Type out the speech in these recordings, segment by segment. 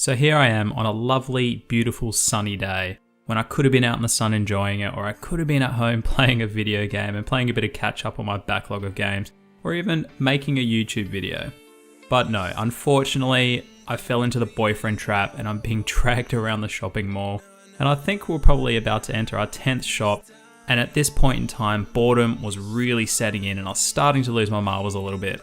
So here I am on a lovely, beautiful sunny day when I could have been out in the sun enjoying it, or I could have been at home playing a video game and playing a bit of catch up on my backlog of games, or even making a YouTube video. But no, unfortunately, I fell into the boyfriend trap and I'm being dragged around the shopping mall. And I think we're probably about to enter our 10th shop. And at this point in time, boredom was really setting in and I was starting to lose my marbles a little bit.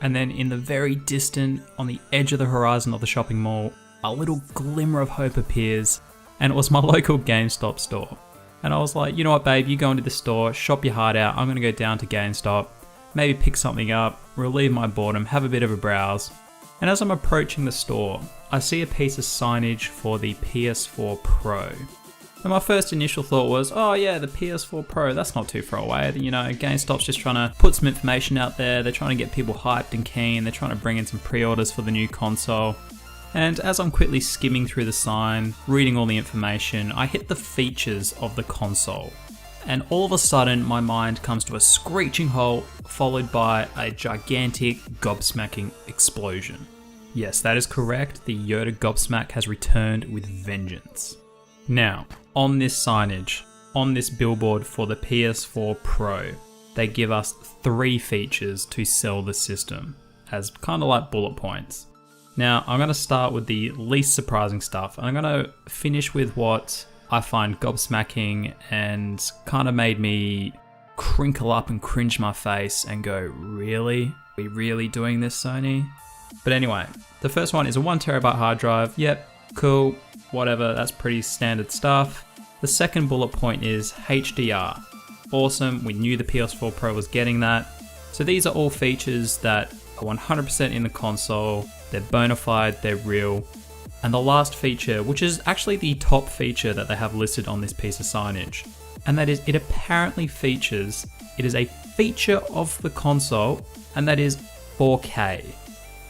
And then in the very distant, on the edge of the horizon of the shopping mall, a little glimmer of hope appears, and it was my local Gamestop store. And I was like, you know what babe, you go into the store, shop your heart out, I'm gonna go down to Gamestop, maybe pick something up, relieve my boredom, have a bit of a browse. And as I'm approaching the store, I see a piece of signage for the PS4 Pro. And my first initial thought was, oh yeah, the PS4 Pro, that's not too far away. You know, GameStop's just trying to put some information out there, they're trying to get people hyped and keen, they're trying to bring in some pre-orders for the new console. And as I'm quickly skimming through the sign, reading all the information, I hit the features of the console. And all of a sudden, my mind comes to a screeching halt, followed by a gigantic gobsmacking explosion. Yes, that is correct, the Yoda gobsmack has returned with vengeance. Now, on this signage, on this billboard for the PS4 Pro, they give us 3 features to sell the system, as kind of like bullet points. Now, I'm going to start with the least surprising stuff, and I'm going to finish with what I find gobsmacking and kind of made me crinkle up and cringe my face and go, really? Are we really doing this, Sony? But anyway, the first one is a 1TB hard drive. Yep, cool, whatever, that's pretty standard stuff. The second bullet point is HDR. Awesome, we knew the PS4 Pro was getting that. So these are all features that are 100% in the console. They're bona fide, they're real. And the last feature, which is actually the top feature that they have listed on this piece of signage, and that is it apparently features, it is a feature of the console, and that is 4K.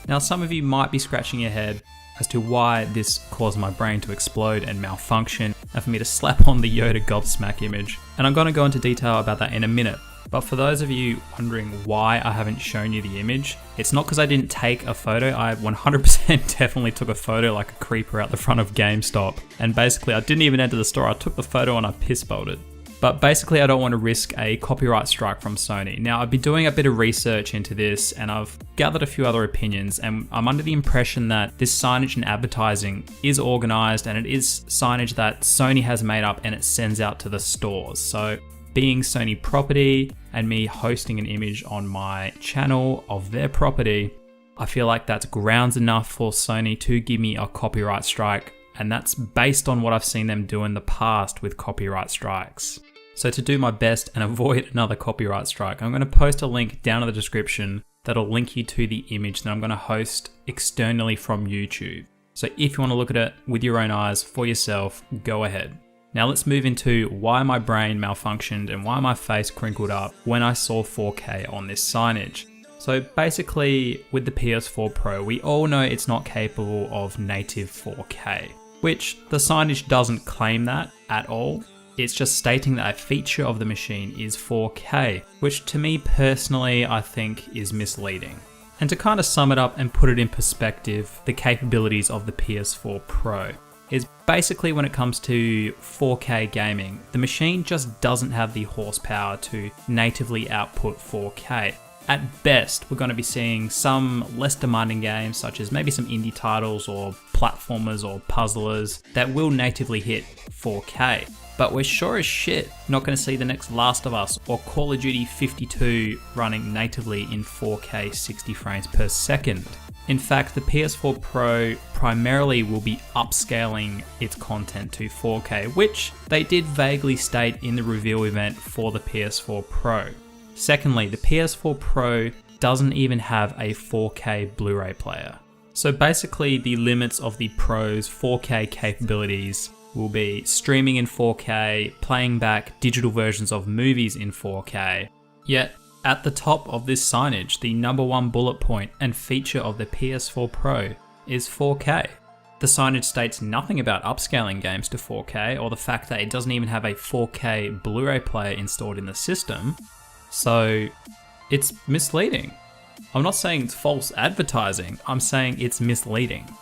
Now some of you might be scratching your head as to why this caused my brain to explode and malfunction, and for me to slap on the Yoda gobsmack image. And I'm going to go into detail about that in a minute. But for those of you wondering why I haven't shown you the image, it's not because I didn't take a photo. I 100% definitely took a photo like a creeper out the front of GameStop. And basically I didn't even enter the store. I took the photo and I piss bolted. But basically I don't want to risk a copyright strike from Sony. Now I've been doing a bit of research into this and I've gathered a few other opinions, and I'm under the impression that this signage and advertising is organized and it is signage that Sony has made up and it sends out to the stores. So being Sony property and me hosting an image on my channel of their property, I feel like that's grounds enough for Sony to give me a copyright strike, and that's based on what I've seen them do in the past with copyright strikes. So to do my best and avoid another copyright strike, I'm going to post a link down in the description that'll link you to the image that I'm going to host externally from YouTube. So if you want to look at it with your own eyes for yourself, go ahead. Now let's move into why my brain malfunctioned and why my face crinkled up when I saw 4K on this signage. So basically with the PS4 Pro, we all know it's not capable of native 4K, which the signage doesn't claim that at all. It's just stating that a feature of the machine is 4K, which to me personally, I think is misleading. And to kind of sum it up and put it in perspective, the capabilities of the PS4 Pro is basically when it comes to 4K gaming, the machine just doesn't have the horsepower to natively output 4K. At best, we're going to be seeing some less demanding games such as maybe some indie titles or platformers or puzzlers that will natively hit 4K. But we're sure as shit not going to see the next Last of Us or Call of Duty 52 running natively in 4K 60 frames per second. In fact, the PS4 Pro primarily will be upscaling its content to 4K, which they did vaguely state in the reveal event for the PS4 Pro. Secondly, the PS4 Pro doesn't even have a 4K Blu-ray player. So basically the limits of the Pro's 4K capabilities will be streaming in 4K, playing back digital versions of movies in 4K. Yet, at the top of this signage, the number one bullet point and feature of the PS4 Pro is 4K. The signage states nothing about upscaling games to 4K or the fact that it doesn't even have a 4K Blu-ray player installed in the system, so it's misleading. I'm not saying it's false advertising, I'm saying it's misleading.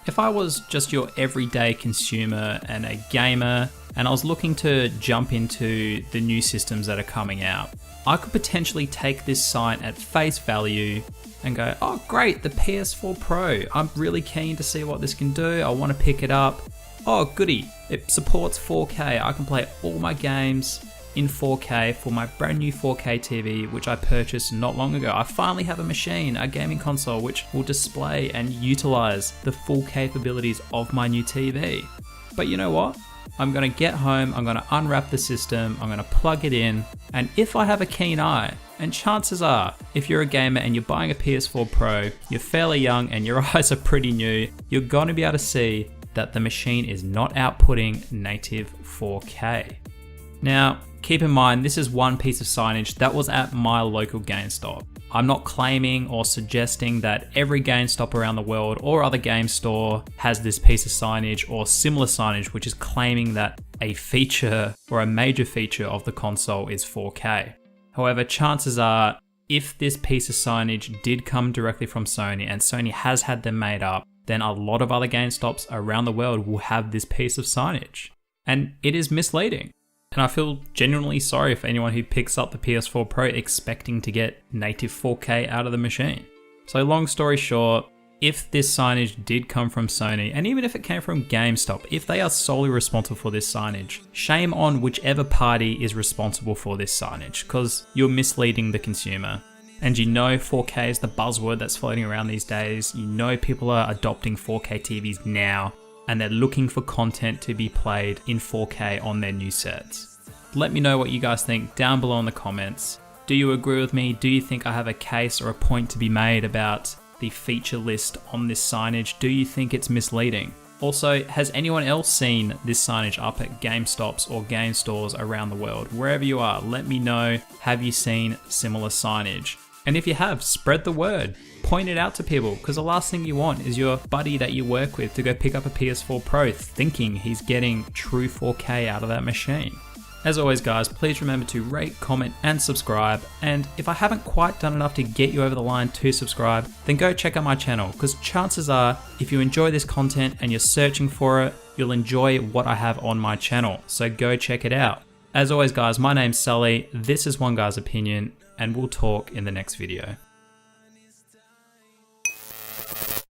If I was just your everyday consumer and a gamer, and I was looking to jump into the new systems that are coming out, I could potentially take this site at face value and go, oh great, the PS4 Pro. I'm really keen to see what this can do. I want to pick it up. Oh goody, it supports 4K. I can play all my games in 4K for my brand new 4K TV, which I purchased not long ago. I finally have a machine, a gaming console, which will display and utilize the full capabilities of my new TV. But you know what? I'm gonna get home, I'm gonna unwrap the system, I'm gonna plug it in, and if I have a keen eye, and chances are, if you're a gamer and you're buying a PS4 Pro, you're fairly young and your eyes are pretty new, you're gonna be able to see that the machine is not outputting native 4K. Now, keep in mind, this is one piece of signage that was at my local Gamestop. I'm not claiming or suggesting that every Gamestop around the world or other game store has this piece of signage or similar signage, which is claiming that a feature or a major feature of the console is 4K. However, chances are, if this piece of signage did come directly from Sony and Sony has had them made up, then a lot of other Gamestops around the world will have this piece of signage. And it is misleading. And I feel genuinely sorry for anyone who picks up the PS4 Pro expecting to get native 4K out of the machine. So long story short, if this signage did come from Sony, and even if it came from GameStop, if they are solely responsible for this signage, shame on whichever party is responsible for this signage, because you're misleading the consumer. And you know 4K is the buzzword that's floating around these days. You know people are adopting 4K TVs now, and they're looking for content to be played in 4K on their new sets. Let me know what you guys think down below in the comments. Do you agree with me? Do you think I have a case or a point to be made about the feature list on this signage? Do you think it's misleading? Also, has anyone else seen this signage up at GameStops or game stores around the world? Wherever you are, let me know. Have you seen similar signage? And if you have, spread the word. Point it out to people, because the last thing you want is your buddy that you work with to go pick up a PS4 Pro thinking he's getting true 4K out of that machine. As always guys, please remember to rate, comment and subscribe, and if I haven't quite done enough to get you over the line to subscribe, then go check out my channel, because chances are, if you enjoy this content and you're searching for it, you'll enjoy what I have on my channel, so go check it out. As always guys, my name's Sully, this is One Guy's Opinion, and we'll talk in the next video.